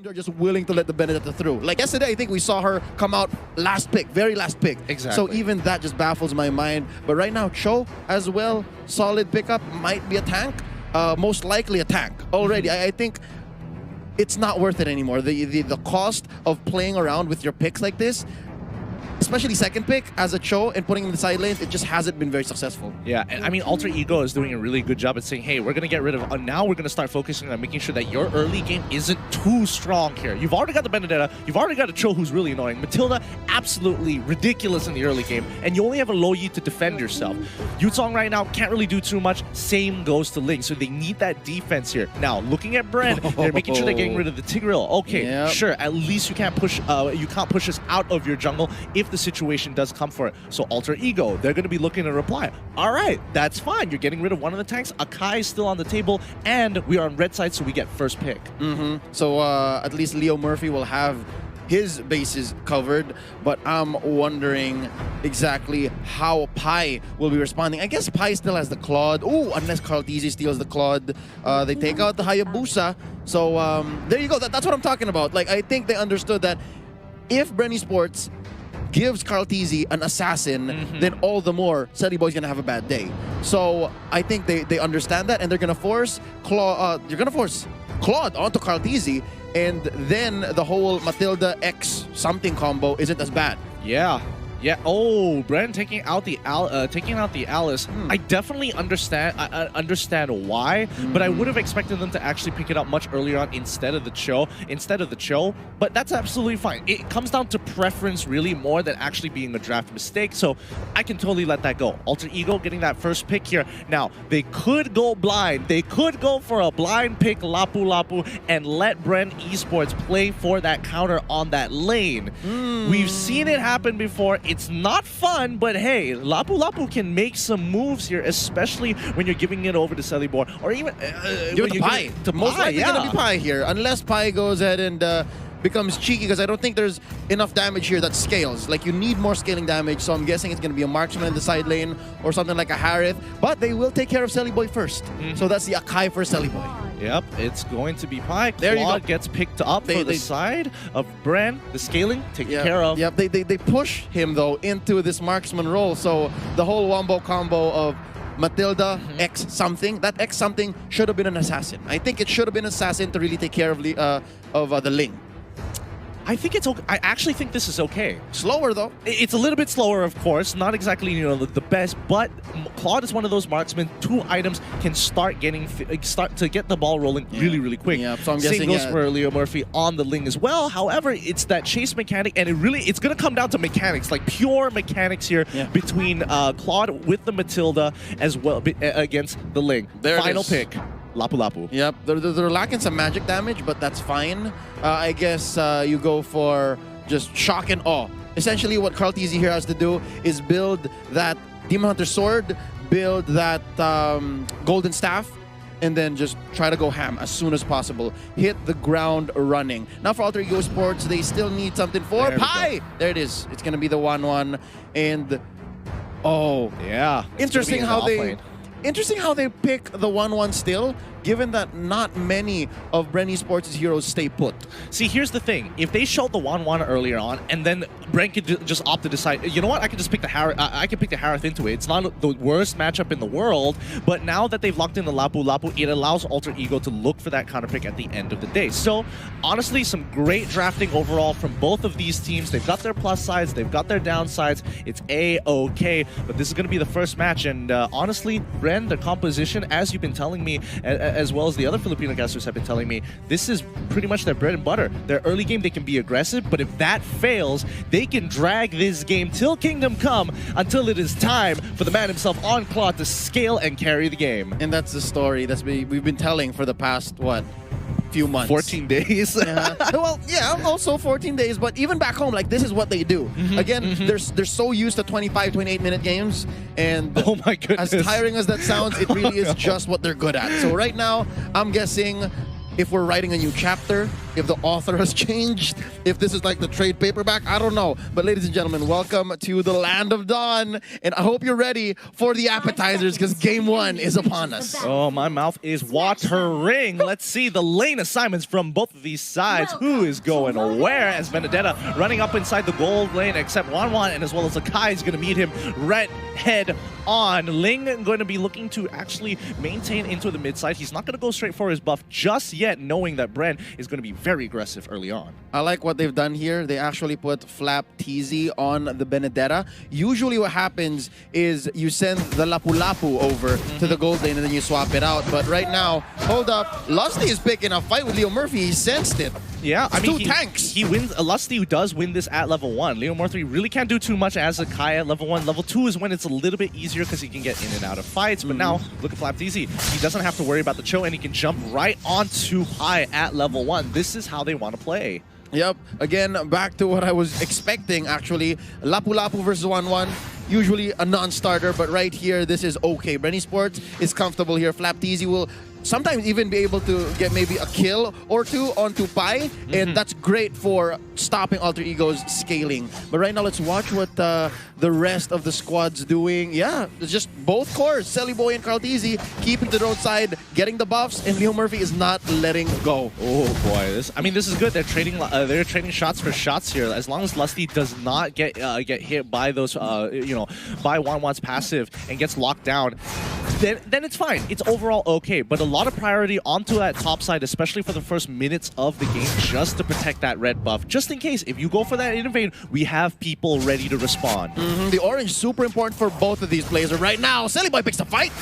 They're just willing to let the Benedetta through. Like yesterday, I think we saw her come out last pick, very last pick. Exactly. So even that just baffles my mind. But right now, Cho as well, solid pickup, might be a tank. Most likely a tank already. I think it's not worth it anymore. The cost of playing around with your picks like this, especially second pick as a Cho and putting him in the side lanes, it just hasn't been very successful. Yeah, and I mean, Alter Ego is doing a really good job at saying, hey, we're going to get rid of, now we're going to start focusing on making sure that your early game isn't too strong here. You've already got the Benedetta, you've already got a Cho who's really annoying. Matilda, absolutely ridiculous in the early game, and you only have a low Yi to defend yourself. Yutong right now can't really do too much, same goes to Ling, so they need that defense here. Now, looking at BREN, they're making sure they're getting rid of the Tigreal. Okay, sure, at least you can't push us out of your jungle if the situation does come for it. So Alter Ego, they're going to be looking to reply. All right, that's fine. You're getting rid of one of the tanks. Akai is still on the table, and we are on red side, so we get first pick. So at least Leo Murphy will have his bases covered, but I'm wondering exactly how Pai will be responding. I guess Pai still has the Claude. Ooh, unless Carltese steals the Claude. They take out the Hayabusa. So there you go. That's what I'm talking about. Like, I think they understood that if BREN Esports gives Carltese an assassin, then all the more Selly Boy's gonna have a bad day. So I think they understand that, and they're gonna force Claude onto Carltese, and then the whole Matilda X something combo isn't as bad. Yeah. Yeah. Oh, BREN taking out the Alice. I definitely understand. I understand why, but I would have expected them to actually pick it up much earlier on instead of the Cho. But that's absolutely fine. It comes down to preference really more than actually being a draft mistake. So I can totally let that go. Alter Ego getting that first pick here. Now they could go blind. They could go for a blind pick Lapu Lapu and let BREN Esports play for that counter on that lane. We've seen it happen before. It's not fun, but hey, Lapu Lapu can make some moves here, especially when you're giving it over to Celibor, or even Give it to Pai. Most likely gonna be Pai here, unless Pai goes ahead and becomes cheeky, because I don't think there's enough damage here that scales. Like, you need more scaling damage, so I'm guessing it's gonna be a marksman in the side lane or something like a Harith, but they will take care of Selly Boy first. So that's the Akai for Selly Boy. Yep, it's going to be Pai. There you go. Gets picked up for the side of BREN. The scaling taken care of. Yep, they push him though into this marksman role. So the whole wombo combo of Matilda X something. That X something should have been an assassin. I think it should have been an assassin to really take care of the Ling. I think it's okay. I actually think this is okay. Slower though. It's a little bit slower, of course. Not exactly, the best, but Claude is one of those marksmen. 2 items can start to get the ball rolling really, really quick. Yeah, so I'm guessing same goes for Leo Murphy on the Ling as well. However, it's that chase mechanic, and it's going to come down to mechanics, like pure mechanics here between Claude with the Matilda as well against the Ling. Final pick. Lapu Lapu. Yep, they're lacking some magic damage, but that's fine. I guess you go for just shock and awe. Essentially, what Carltese here has to do is build that Demon Hunter Sword, build that Golden Staff, and then just try to go ham as soon as possible. Hit the ground running. Now for Alter Ego Sports, they still need something for Pai. There it is. It's going to be the 1-1. And, oh. Yeah. Interesting how they pick the 1-1 still, given that not many of BREN Esports' heroes stay put. See, here's the thing. If they showed the 1-1 earlier on, and then BREN could just opt to decide, you know what, I can just pick the Harith, I can pick the Harith into it. It's not the worst matchup in the world, but now that they've locked in the Lapu Lapu, it allows Alter Ego to look for that counter pick at the end of the day. So, honestly, some great drafting overall from both of these teams. They've got their plus sides, they've got their downsides. It's A-okay, but this is going to be the first match, and honestly, BREN, their composition, as you've been telling me, as well as the other Filipino casters have been telling me, this is pretty much their bread and butter. Their early game, they can be aggressive, but if that fails, they can drag this game till Kingdom Come, until it is time for the man himself on Claude to scale and carry the game. And that's the story we've been telling for the past, what, few months. 14 days. Well, yeah, also 14 days, but even back home, like, this is what they do. Again, they're so used to 25, 28-minute games, and oh my goodness, as tiring as that sounds, it really is just what they're good at. So right now, I'm guessing if we're writing a new chapter, if the author has changed, if this is like the trade paperback, I don't know. But ladies and gentlemen, welcome to the Land of Dawn. And I hope you're ready for the appetizers because game 1 is upon us. Oh, my mouth is watering. Let's see the lane assignments from both of these sides. Who is going where? As Vendetta running up inside the gold lane, except Wanwan and as well as Akai is going to meet him right head on. Ling going to be looking to actually maintain into the mid side. He's not going to go straight for his buff just yet, knowing that BREN is going to be very aggressive early on. I like what they've done here. They actually put Flap TZ on the Benedetta. Usually what happens is you send the Lapu Lapu over to the gold lane and then you swap it out. But right now, hold up. Lusty is picking a fight with Leo Murphy. He sensed it. Yeah, I mean, two tanks. He wins. Lusty does win this at level 1. Leo Murphy really can't do too much as a Kai at level 1. Level 2 is when it's a little bit easier because he can get in and out of fights. But now, look at Flap TZ. He doesn't have to worry about the Cho and he can jump right onto Pai at level 1. This is how they want to play. Yep. Again, back to what I was expecting, actually. Lapu Lapu versus 1-1. Usually a non-starter, but right here, this is okay. BREN Esports is comfortable here. Flap TZ will sometimes even be able to get maybe a kill or two onto Pai, and that's great for stopping Alter Ego's scaling. But right now, let's watch what the rest of the squad's doing. Yeah, it's just both cores, Selly Boy and Carl TZ, keeping the roadside, getting the buffs, and Leo Murphy is not letting go. Oh boy, this is good. They're trading shots for shots here. As long as Lusty does not get hit by those, by Wanwan's passive and gets locked down, then it's fine. It's overall okay. But a lot of priority onto that top side, especially for the first minutes of the game, just to protect that red buff. Just in case, if you go for that invade, we have people ready to respond. The orange super important for both of these players. Right now, Selly Boy picks the fight.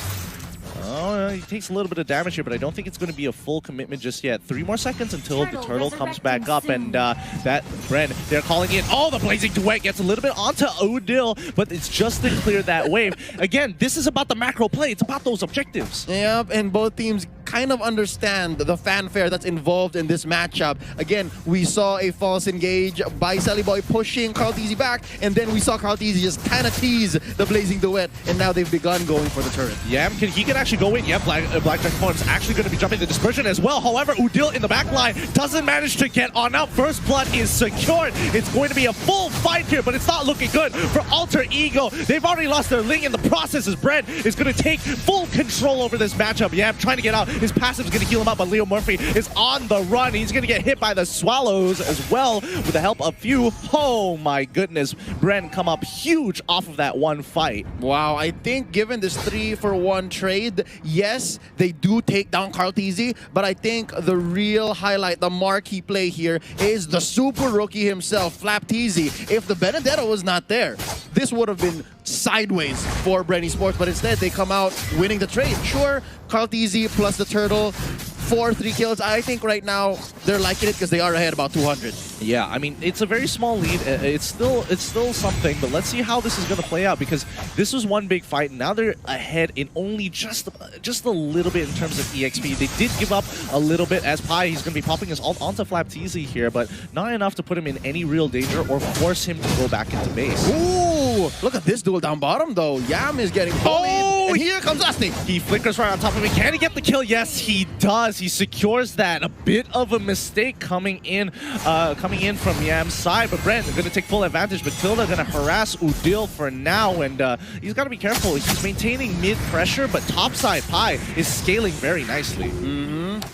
Oh, he takes a little bit of damage here, but I don't think it's going to be a full commitment just yet. 3 more seconds until the turtle comes back up, and that BREN, they're calling in. Oh, the Blazing Duet gets a little bit onto Udil, but it's just to clear that wave. Again, this is about the macro play. It's about those objectives. Yep, and both teams kind of understand the fanfare that's involved in this matchup. Again, we saw a false engage by Selly Boy pushing Carl TZ back, and then we saw Carl TZ just kind of tease the Blazing Duet, and now they've begun going for the turret. Yeah, he can actually go in. Yeah, Blackjack Form is actually going to be jumping the dispersion as well. However, Udil in the back line doesn't manage to get on out. First blood is secured. It's going to be a full fight here, but it's not looking good for Alter Ego. They've already lost their Ling in the process as BREN is going to take full control over this matchup. Yeah, trying to get out. His passive is going to heal him up, but Leo Murphy is on the run. He's going to get hit by the Swallows as well with the help of few. Oh my goodness. BREN come up huge off of that one fight. Wow, I think given this 3-for-1 trade, yes, they do take down Carl TZ, but I think the real highlight, the marquee play here is the super rookie himself, Flap TZ. If the Benedetta was not there, this would have been sideways for BREN Esports, but instead they come out winning the trade. Sure, Carl TZ plus the turtle, 3 kills. I think right now they're liking it because they are ahead about 200. Yeah, I mean, it's a very small lead. It's still something, but let's see how this is going to play out because this was one big fight. And now they're ahead in only just a little bit in terms of EXP. They did give up a little bit as Pai. He's going to be popping his ult onto Flap TZ here, but not enough to put him in any real danger or force him to go back into base. Ooh, look at this duel down bottom though. Yam is getting bullied. Oh, and here comes Lusty. He flickers right on top of him. Can he get the kill? Yes, he does. He secures that. A bit of a mistake coming in from Yam's side, but BREN going to take full advantage. Matilda going to harass Udil for now, and he's got to be careful. He's maintaining mid pressure, but topside Pai is scaling very nicely.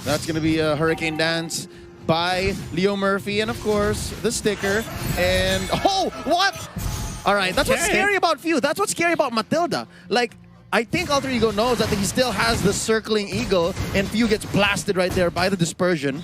That's going to be a Hurricane Dance by Leo Murphy, and of course the sticker. And oh, what? All right, that's what's scary about Few. That's what's scary about Matilda. Like, I think Alter Ego knows that he still has the circling eagle, and Few gets blasted right there by the dispersion.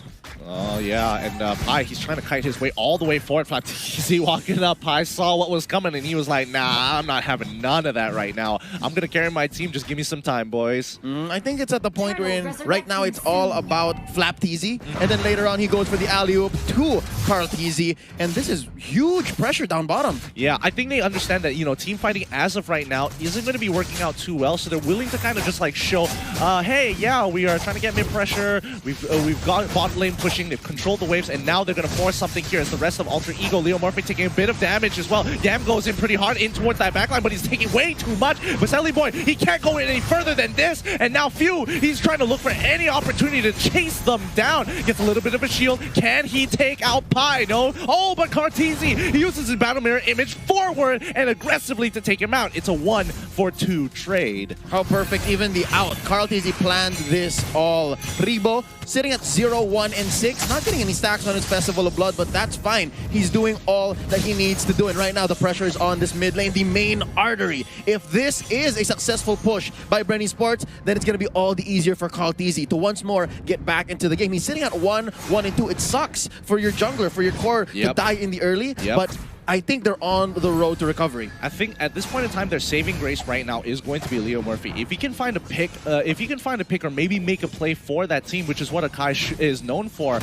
Oh, yeah, and Pai, he's trying to kite his way all the way forward. Flap TZ walking up. Pai saw what was coming, and he was like, nah, I'm not having none of that right now. I'm going to carry my team. Just give me some time, boys. I think it's at the point where right now it's all about Flap TZ, and then later on he goes for the alley-oop to Carl TZ, and this is huge pressure down bottom. Yeah, I think they understand that, team fighting as of right now isn't going to be working out too well, so they're willing to kind of just like show, hey, yeah, we are trying to get mid pressure. We've got bot lane push pushing, they've controlled the waves, and now they're going to force something here as the rest of Alter Ego. Leo Murphy taking a bit of damage as well. Yam goes in pretty hard in towards that backline, but he's taking way too much. But Selly Boy, he can't go in any further than this, and now Few, he's trying to look for any opportunity to chase them down. Gets a little bit of a shield. Can he take out Pi? No. Oh, but Cartesi, he uses his battle mirror image forward and aggressively to take him out. It's a 1-for-2 trade. How perfect, even the out. Cartesi planned this all. Ribo sitting at 0-1-6, not getting any stacks on his Festival of Blood, but that's fine. He's doing all that he needs to do, and right now the pressure is on this mid lane, the main artery. If this is a successful push by BREN Esports, then it's going to be all the easier for Cartesi to once more get back into the game. He's sitting at 1-1-2. It sucks for your jungler, for your core to die in the early, but I think they're on the road to recovery. I think at this point in time, their saving grace right now is going to be Leo Murphy. If he can find a pick, or maybe make a play for that team, which is what Akai is known for,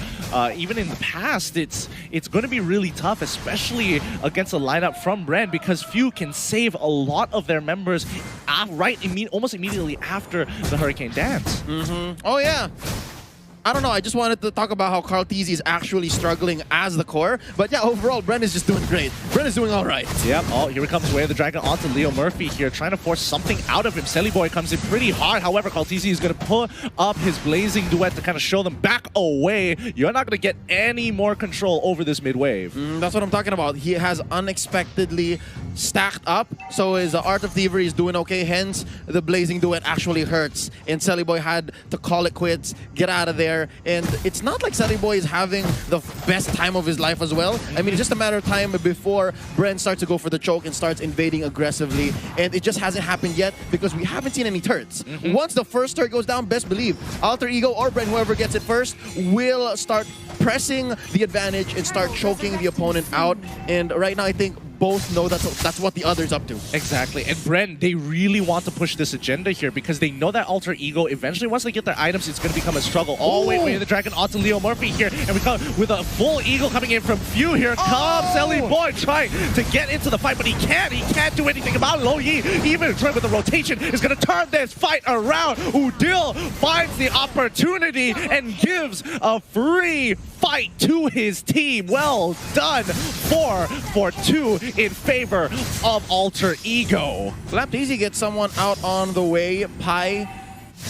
even in the past, it's going to be really tough, especially against a lineup from BREN, because Few can save a lot of their members almost immediately after the Hurricane Dance. Oh yeah. I don't know, I just wanted to talk about how Cartesi is actually struggling as the core. But yeah, overall, BREN is just doing great. BREN is doing all right. Yep, oh, here comes Way of the Dragon onto Leo Murphy here, trying to force something out of him. Selly Boy comes in pretty hard. However, Cartesi is going to pull up his Blazing Duet to kind of show them back away. You're not going to get any more control over this mid wave. That's what I'm talking about. He has unexpectedly stacked up, so his Art of Thievery is doing okay. Hence, the Blazing Duet actually hurts. And Selly Boy had to call it quits, get out of there. And it's not like Selly Boy is having the best time of his life as well. I mean, it's just a matter of time before BREN starts to go for the choke and starts invading aggressively. And it just hasn't happened yet because we haven't seen any turrets. Once the first turret goes down, best believe Alter Ego or BREN, whoever gets it first, will start pressing the advantage and start choking the opponent out. And right now, I think both know that's what the other's up to. Exactly. And BREN, they really want to push this agenda here because they know that Alter Ego, eventually, once they get their items, it's going to become a struggle. Oh, wait, the Dragon onto Leo Murphy here. And we come with a full Eagle coming in from Few. Here comes Selly Boy trying to get into the fight, but he can't do anything about it. Lo Yi, even trying with the rotation, is going to turn this fight around. Udil finds the opportunity and gives a free fight to his team. Well done. 4-for-2 in favor of Alter Ego. Flapdaisy gets someone out on the way. Pi,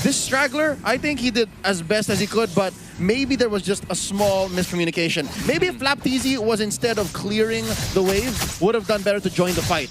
this straggler, I think he did as best as he could, but maybe there was just a small miscommunication. Maybe if Flapdaisy was, instead of clearing the wave, would have done better to join the fight.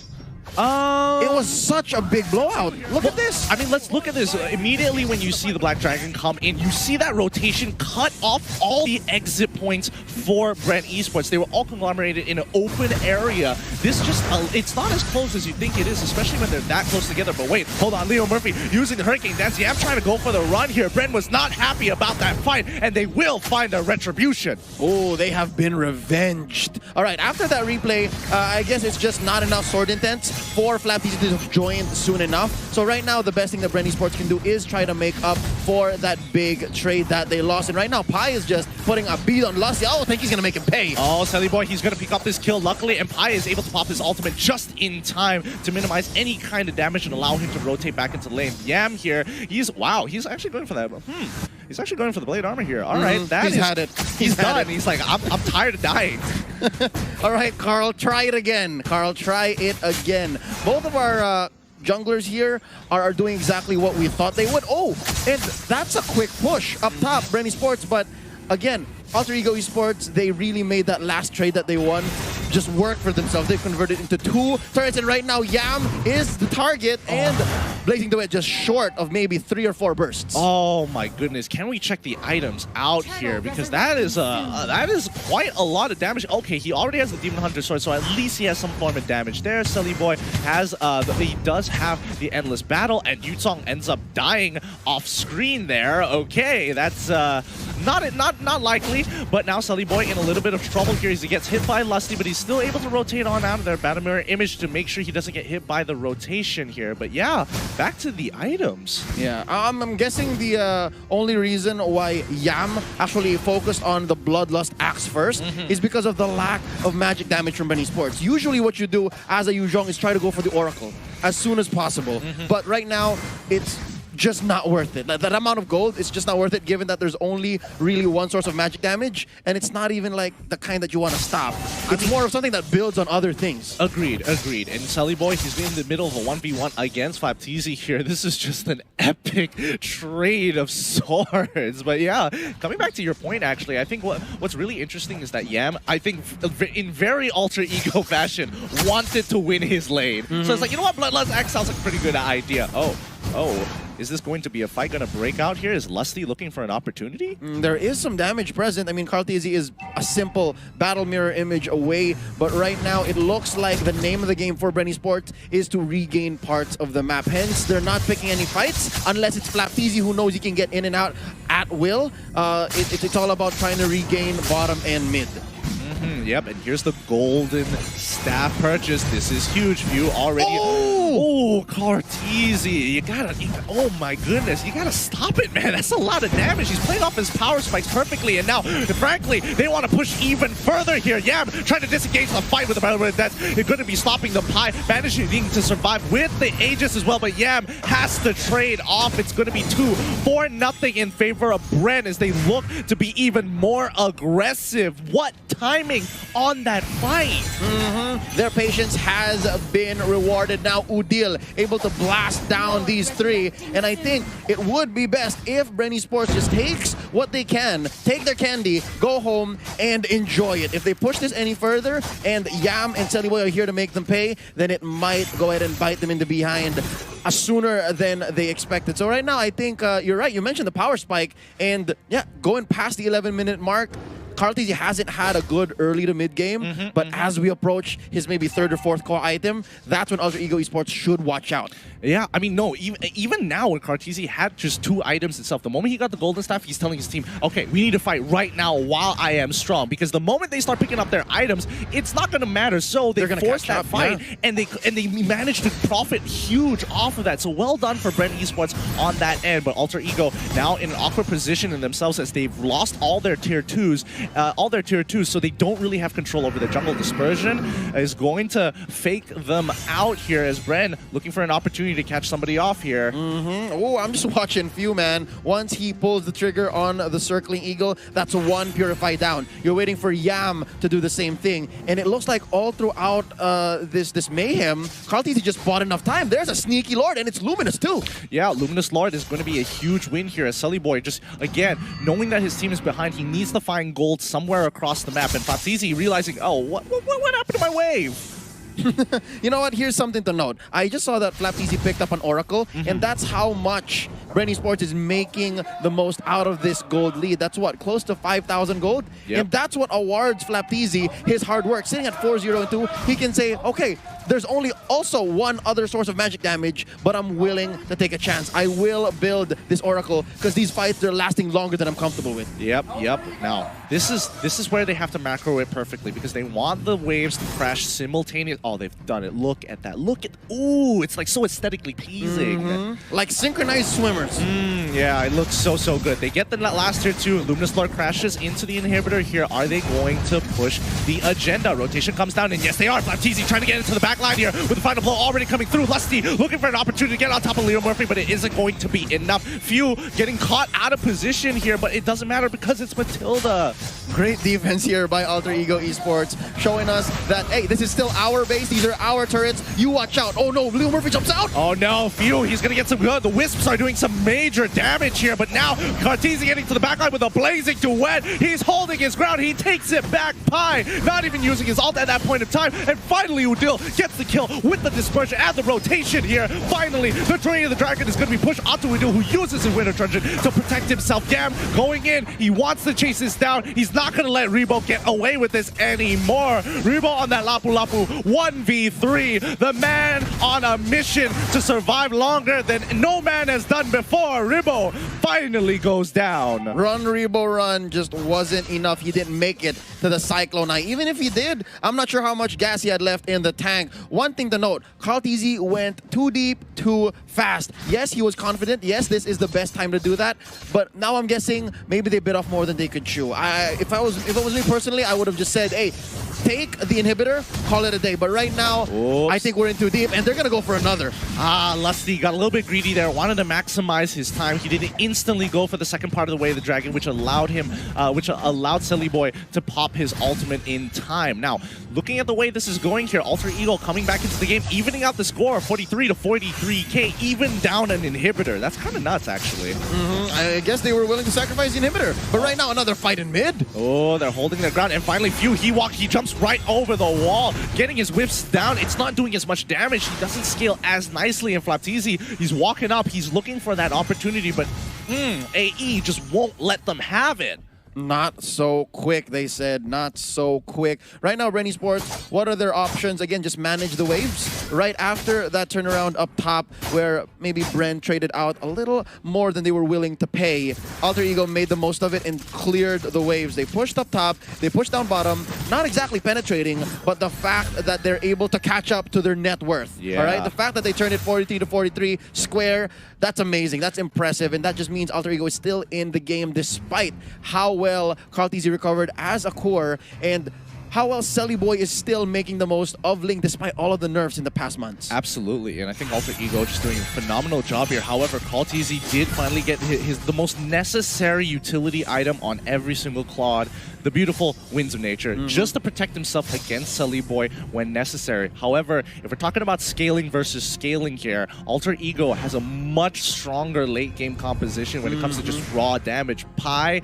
It was such a big blowout. Look at this. I mean, let's look at this. Immediately when you see the Black Dragon come in, you see that rotation cut off all the exit points for BREN Esports. They were all conglomerated in an open area. This just, it's not as close as you think it is, especially when they're that close together. But wait, hold on. Leo Murphy using the Hurricane Dance. I'm trying to go for the run here. BREN was not happy about that fight, and they will find their retribution. Oh, they have been revenged. All right, after that replay, I guess it's just not enough sword intents for Flapdaisy to have joined soon enough. So right now, the best thing that BREN Esports can do is try to make up for that big trade that they lost. And right now, Pi is just putting a beat on Lusty. Oh, I think he's going to make him pay. Oh, Selly Boy, he's going to pick up this kill, luckily, and Pi is able to pop his ultimate just in time to minimize any kind of damage and allow him to rotate back into lane. Yam here, he's actually going for that. He's actually going for the blade armor here. All right, he's had it. He's done. He's like, I'm tired of dying. All right, Carl, try it again. Carl, try it again. Both of our junglers here are doing exactly what we thought they would. Oh, and that's a quick push up top, BREN Esports. But again, Alter Ego Esports, they really made that last trade that they won just work for themselves. They've converted into 2 turrets, and right now Yam is the target, and Blazing Duet just short of maybe 3 or 4 bursts. Oh my goodness! Can we check the items out here, because that is quite a lot of damage. Okay, he already has the Demon Hunter sword, so at least he has some form of damage there. Selly Boy has he does have the Endless Battle, and Yutong ends up dying off screen there. Okay, that's not likely, but now Selly Boy in a little bit of trouble here as he gets hit by Lusty, but he's still able to rotate on out of their battle mirror image to make sure he doesn't get hit by the rotation here. But yeah, back to the items. Yeah, I'm guessing the only reason why Yam actually focused on the Bloodlust Axe first is because of the lack of magic damage from BREN Esports. Usually what you do as a Yuzhong is try to go for the Oracle as soon as possible. But right now, it's just not worth it. That amount of gold is just not worth it, given that there's only really one source of magic damage, and it's not even like the kind that you want to stop. It's more of something that builds on other things. Agreed. And Sully Boy, he's been in the middle of a 1v1 against Flapteezy here. This is just an epic trade of swords. But yeah, coming back to your point, actually, I think what's really interesting is that Yam, I think in very alter ego fashion, wanted to win his lane. So it's like, you know what, Bloodlust X sounds like a pretty good idea. Oh, is this going to be a fight going to break out here? Is Lusty looking for an opportunity? There is some damage present. I mean, Karteezy is a simple battle mirror image away, but right now it looks like the name of the game for BREN Esports is to regain parts of the map. Hence, they're not picking any fights unless it's Flapteezy, who knows he can get in and out at will. It's all about trying to regain bottom and mid. Yep, and here's the golden staff purchase. This is huge. View already. Oh, Karteezy, you gotta, oh my goodness, you gotta stop it, man. That's a lot of damage. He's playing off his power spikes perfectly, and now, frankly, they want to push even further here. Yam trying to disengage the fight with the battle, that's going to be stopping the Pi, managing to survive with the Aegis as well, but Yam has to trade off. It's going to be 2-4-0 in favor of BREN as they look to be even more aggressive. What timing on that fight. Their patience has been rewarded. Now Udil able to blast down these three, and I think it would be best if BREN Esports just takes what they can, take their candy, go home, and enjoy it. If they push this any further, and Yam and Seliboy are here to make them pay, then it might go ahead and bite them in the behind sooner than they expected. So right now, I think you're right. You mentioned the power spike, and yeah, going past the 11-minute mark, Karteezy hasn't had a good early to mid game, but as we approach his maybe third or fourth core item, that's when Alter Ego Esports should watch out. Yeah, I mean, no, even now when Karteezy had just 2 items itself, the moment he got the golden staff, he's telling his team, okay, we need to fight right now while I am strong, because the moment they start picking up their items, it's not going to matter. So they force that fight, and they manage to profit huge off of that. So well done for BREN Esports on that end, but Alter Ego now in an awkward position in themselves as they've lost all their tier 2s, so they don't really have control over the jungle. Dispersion is going to fake them out here as BREN looking for an opportunity to catch somebody off here. Oh, I'm just watching Few, man. Once he pulls the trigger on the circling eagle, that's 1 Purify down. You're waiting for Yam to do the same thing, and it looks like all throughout this mayhem, Karteezy just bought enough time. There's a sneaky lord, and it's Luminous too. Yeah, Luminous Lord is going to be a huge win here as Sully Boy just, again, knowing that his team is behind, he needs to find gold somewhere across the map, and Flapteezy realizing, oh, what happened to my wave? You know what? Here's something to note. I just saw that Flapteezy picked up an Oracle, and that's how much BREN Esports is making the most out of this gold lead. That's what, close to 5,000 gold? Yep. And that's what awards Flapteezy his hard work. Sitting at 4-0-2, he can say, okay, there's only also one other source of magic damage, but I'm willing to take a chance. I will build this Oracle because these fights, they're lasting longer than I'm comfortable with. Yep. Now, this is where they have to macro it perfectly because they want the waves to crash simultaneously. Oh, they've done it. Look at that. Look at, ooh, it's like so aesthetically pleasing. Like synchronized swimmers. Yeah, it looks so good. They get the last tier 2. Luminous Lord crashes into the inhibitor here. Are they going to push the agenda? Rotation comes down, and yes, they are. Flapteezy trying to get into the back line here with the final blow already coming through. Lusty looking for an opportunity to get on top of Leo Murphy, but it isn't going to be enough. Few getting caught out of position here, but it doesn't matter because it's Matilda. Great defense here by Alter Ego Esports, showing us that, hey, this is still our base. These are our turrets. You watch out. Oh no, Leo Murphy jumps out. Oh no, Few, he's going to get some good. The Wisps are doing some major damage here, but now Karteezy getting to the backline with a blazing duet. He's holding his ground. He takes it back. Pi not even using his ult at that point in time, and finally Udil gets the kill with the dispersion and the rotation here. Finally, the Train of the Dragon is going to be pushed onto Udil, who uses his Winter Truncheon to protect himself. Yam going in. He wants to chase this down. He's not going to let Rebo get away with this anymore. Rebo on that Lapu Lapu 1v3. The man on a mission to survive longer than no man has done before. Rebo finally goes down. Run, Rebo, run just wasn't enough. He didn't make it to the Cyclone Eye. Even if he did, I'm not sure how much gas he had left in the tank. One thing to note, Karteezy went too deep, too fast. Yes, he was confident. Yes, this is the best time to do that. But now I'm guessing maybe they bit off more than they could chew. If it was me personally, I would have just said, hey, take the inhibitor, call it a day. But right now, I think we're in too deep, and they're going to go for another. Lusty got a little bit greedy there, wanted to maximize his time. He didn't instantly go for the second part of the Way of the Dragon, which allowed him, Silly Boy to pop his ultimate in time. Now, looking at the way this is going here, Alter Ego coming back into the game, evening out the score, 43 to 43k, even down an inhibitor. That's kind of nuts, actually. I guess they were willing to sacrifice the inhibitor. But right now, another fight in mid. Oh, they're holding their ground. And finally, he jumps right over the wall, getting his whiffs down. It's not doing as much damage. He doesn't scale as nicely. And Flaptizi, he's walking up. He's looking for that opportunity, but AE just won't let them have it. Not so quick, they said. Not so quick. Right now, BREN Esports, what are their options? Again, just manage the waves. Right after that turnaround up top, where maybe BREN traded out a little more than they were willing to pay, Alter Ego made the most of it and cleared the waves. They pushed up top, they pushed down bottom, not exactly penetrating, but the fact that they're able to catch up to their net worth. Yeah. All right, the fact that they turned it 43 to 43 square, that's amazing. That's impressive, and that just means Alter Ego is still in the game despite how well Flaptizi recovered as a core and how well Silly Boy is still making the most of Link despite all of the nerfs in the past months. Absolutely, and I think Alter Ego just doing a phenomenal job here. However, Flaptizi did finally get the most necessary utility item on every single Claude, the beautiful Winds of Nature, just to protect himself against Silly Boy when necessary. However, if we're talking about scaling versus scaling here, Alter Ego has a much stronger late game composition when it comes to just raw damage. Pi,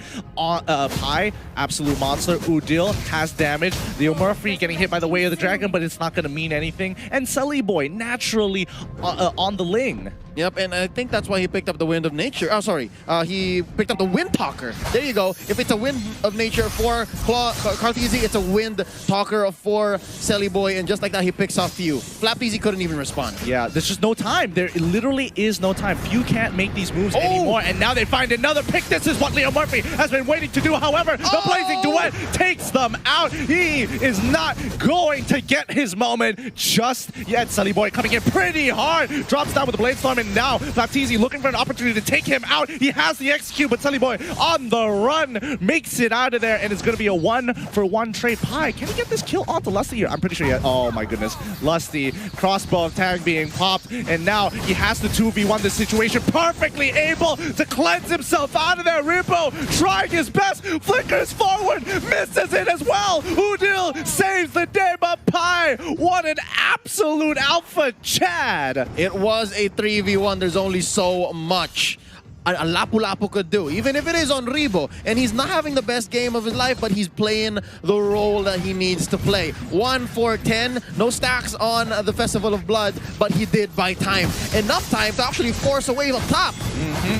absolute monster. Udil has damage. Leo Murphy getting hit by the Way of the Dragon, but it's not going to mean anything. And Silly Boy naturally on the Ling. Yep, and I think that's why he picked up the Wind of Nature. Oh, sorry. He picked up the Wind Talker. There you go. If it's a Wind of Nature for Flaptizi, it's a Wind Talker for Silly Boy, and just like that, he picks off Few. Flaptizi couldn't even respond. Yeah, there's just no time. There literally is no time. Few can't make these moves anymore, and now they find another pick. This is what Leo Murphy has been waiting to do. However, the Blazing Duet takes them out. He is not going to get his moment just yet. Silly Boy coming in pretty hard. Drops down with the Blade Storm, and now Flaptizi looking for an opportunity to take him out. He has the execute, but Silly Boy on the run makes it out of there, and it's going to be a 1-for-1 trade. Pi, can he get this kill onto Lusty here? I'm pretty sure he has. Oh my goodness. Lusty, crossbow tag being popped, and now he has to 2v1 the situation, perfectly able to cleanse himself out of there. Rimbo trying his best, flickers forward, misses it as well. Udil saves the day, but Pi, what an absolute alpha Chad. It was a 3v1. There's only so much a Lapu-Lapu could do, even if it is on Rebo. And he's not having the best game of his life, but he's playing the role that he needs to play. 1-4-10, no stacks on the Festival of Blood, but he did buy time. Enough time to actually force a wave up top.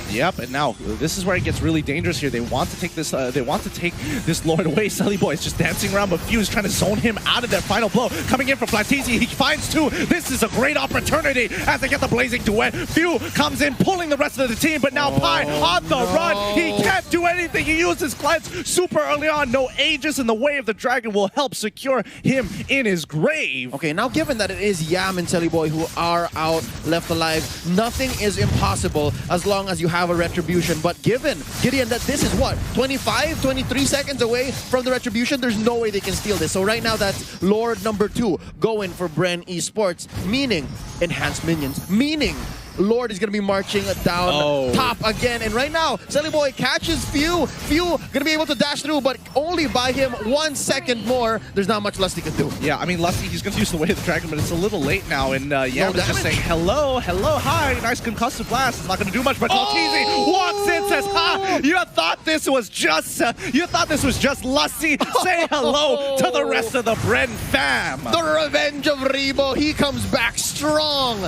Yep, and now this is where it gets really dangerous here. They want to take this. They want to take this Lord away. Silly Boy is just dancing around, but Few is trying to zone him out of that final blow. Coming in for Flaptizi, he finds two. This is a great opportunity as they get the Blazing Duet. Few comes in, pulling the rest of the team, but now Pi on the run. He can't do anything. He uses Cleanse super early on. No Aegis in the Way of the Dragon will help secure him in his grave. Okay, now given that it is Yam and Silly Boy who are out, left alive, nothing is impossible as long as you have a Retribution. But given, Gideon, that this is what, 25, 23 seconds away from the Retribution, there's no way they can steal this. So right now, that's Lord number 2 going for BREN Esports, meaning enhanced minions, meaning Lord is going to be marching down top again. And right now, Silly Boy catches Few. Few going to be able to dash through, but only by him 1 second more. There's not much Lusty can do. Yeah, I mean, Lusty, he's going to use the Way of the Dragon, but it's a little late now. And Yam is just saying, hello, hi, nice concussive blast. It's not going to do much, but Flaptizi walks in, says, ha, you thought this was just Lusty. Say hello to the rest of the BREN fam. The revenge of Rebo. He comes back strong.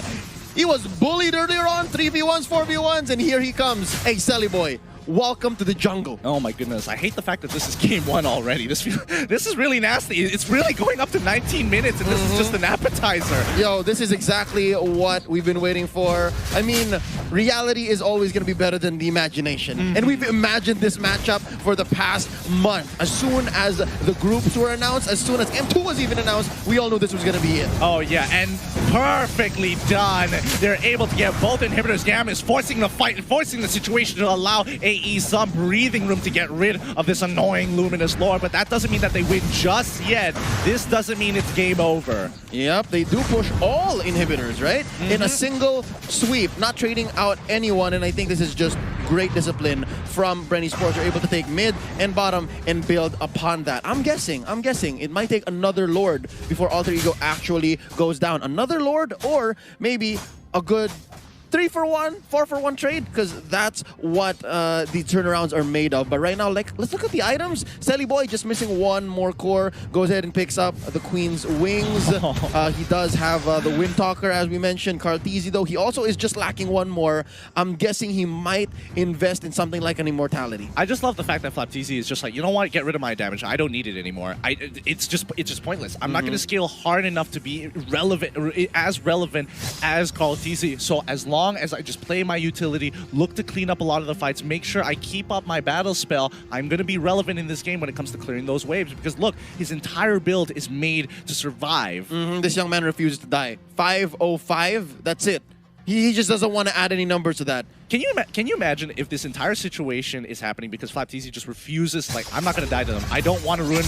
He was bullied earlier on, 3v1s, 4v1s, and here he comes. Hey, Silly Boy, welcome to the jungle. Oh my goodness, I hate the fact that this is game 1 already. This is really nasty. It's really going up to 19 minutes, and this is just an appetizer. Yo, this is exactly what we've been waiting for. I mean, reality is always going to be better than the imagination. And we've imagined this matchup for the past month. As soon as the groups were announced, as soon as M2 was even announced, we all knew this was going to be it. Oh yeah, and perfectly done. They're able to get both inhibitors. Yam is forcing the fight and forcing the situation to allow AE some breathing room to get rid of this annoying Luminous Lord, but that doesn't mean that they win just yet. This doesn't mean it's game over. Yep, they do push all inhibitors, right? In a single sweep, not trading out anyone, and I think this is just great discipline from BREN Esports. They're able to take mid and bottom and build upon that. I'm guessing it might take another Lord before Alter Ego actually goes down. Another Lord, or maybe a good 3-for-1, 4-for-1 trade, because that's what the turnarounds are made of. But right now, like, let's look at the items. Selly Boy just missing one more core, goes ahead and picks up the Queen's Wings. He does have the Wind Talker, as we mentioned. Carteezy, though, he also is just lacking one more. I'm guessing he might invest in something like an Immortality. I just love the fact that Flapteezy is just like, you know what, get rid of my damage. I don't need it anymore. It's just pointless. I'm not going to scale hard enough to be relevant as Carteezy. So as long as I just play my utility, look to clean up a lot of the fights, make sure I keep up my battle spell, I'm going to be relevant in this game when it comes to clearing those waves. Because look, his entire build is made to survive. This young man refuses to die. 505, that's it. He just doesn't want to add any numbers to that. Can you imagine if this entire situation is happening because Flapteezy just refuses, like, I'm not going to die to them. I don't want to ruin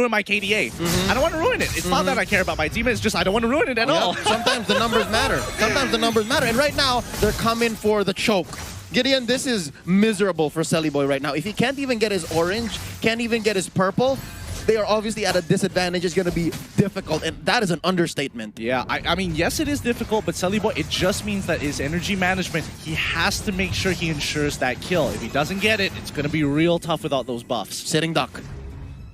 my KDA. I don't want to ruin it. It's not that I care about my team. It's just I don't want to ruin it at all. Sometimes the numbers matter. Sometimes the numbers matter. And right now, they're coming for the choke. Gideon, this is miserable for Selly Boy right now. If he can't even get his orange, can't even get his purple, they are obviously at a disadvantage. It's going to be difficult, and that is an understatement. Yeah, I mean, yes, it is difficult, but Selly Boy, it just means that his energy management, he has to make sure he ensures that kill. If he doesn't get it, it's going to be real tough without those buffs. Sitting duck.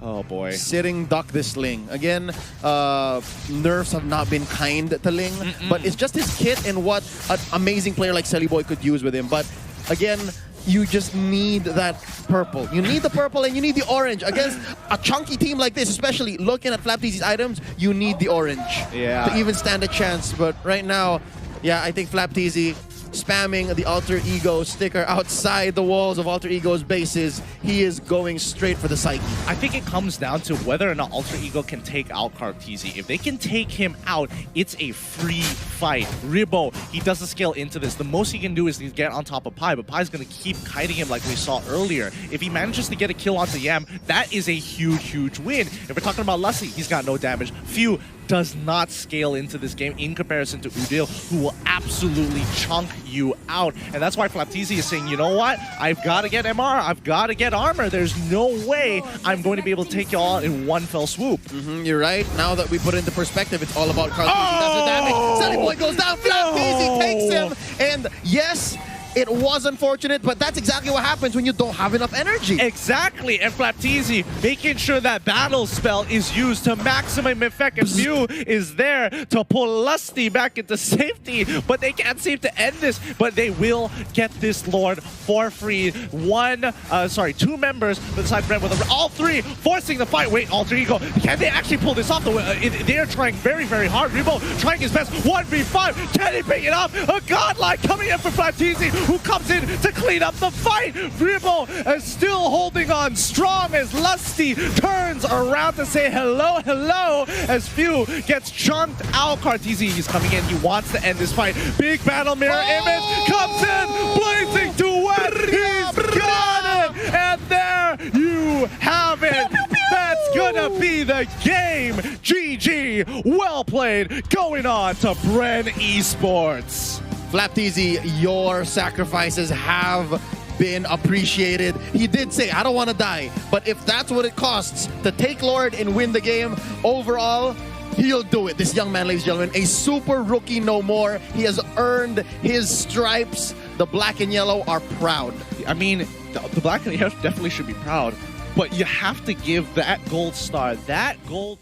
Oh, boy. Sitting duck this Ling. Again, nerfs have not been kind to Ling, but it's just his kit and what an amazing player like Selly Boy could use with him. But again, you just need that purple. You need the purple and you need the orange. Against a chunky team like this, especially looking at Flapteezy's items, you need the orange to even stand a chance. But right now, yeah, I think Flapteezy spamming the Alter Ego sticker outside the walls of Alter Ego's bases. He is going straight for the psyche. I think it comes down to whether or not Alter Ego can take out Carteezy. If they can take him out, it's a free fight. Ribbo, he doesn't scale into this. The most he can do is get on top of Pi, but Pi's going to keep kiting him like we saw earlier. If he manages to get a kill onto Yam, that is a huge, huge win. If we're talking about Lusty, he's got no damage. Few does not scale into this game in comparison to Udil, who will absolutely chunk you out. And that's why Flapteezy is saying, you know what? I've got to get MR. I've got to get armor. There's no way I'm going to be able to take you all in one fell swoop. You're right. Now that we put it into perspective, it's all about Carteezy. That's the damage. Selly Boy goes down. Flapteezy takes him. And yes, it was unfortunate, but that's exactly what happens when you don't have enough energy. Exactly, and Flapteezy making sure that battle spell is used to maximum effect, and Mew is there to pull Lusty back into safety, but they can't seem to end this, but they will get this Lord for free. Two members beside BREN with all three forcing the fight. Wait, Alter Ego, can they actually pull this off? They are trying very, very hard. Rebo trying his best. 1v5, can he pick it up? A godlike coming in for Flapteezy, who comes in to clean up the fight. Ribbo is still holding on strong as Lusty turns around to say hello, hello, as Few gets chunked out. Carteezy, he's coming in. He wants to end this fight. Big battle mirror image comes in, blazing duet. He's got it. And there you have it. That's gonna be the game. GG. Well played. Going on to BREN Esports. Flapteezy, your sacrifices have been appreciated. He did say, I don't want to die, but if that's what it costs to take Lord and win the game, overall, he'll do it. This young man, ladies and gentlemen, a super rookie no more. He has earned his stripes. The black and yellow are proud. I mean, the black and yellow definitely should be proud, but you have to give that gold star, that gold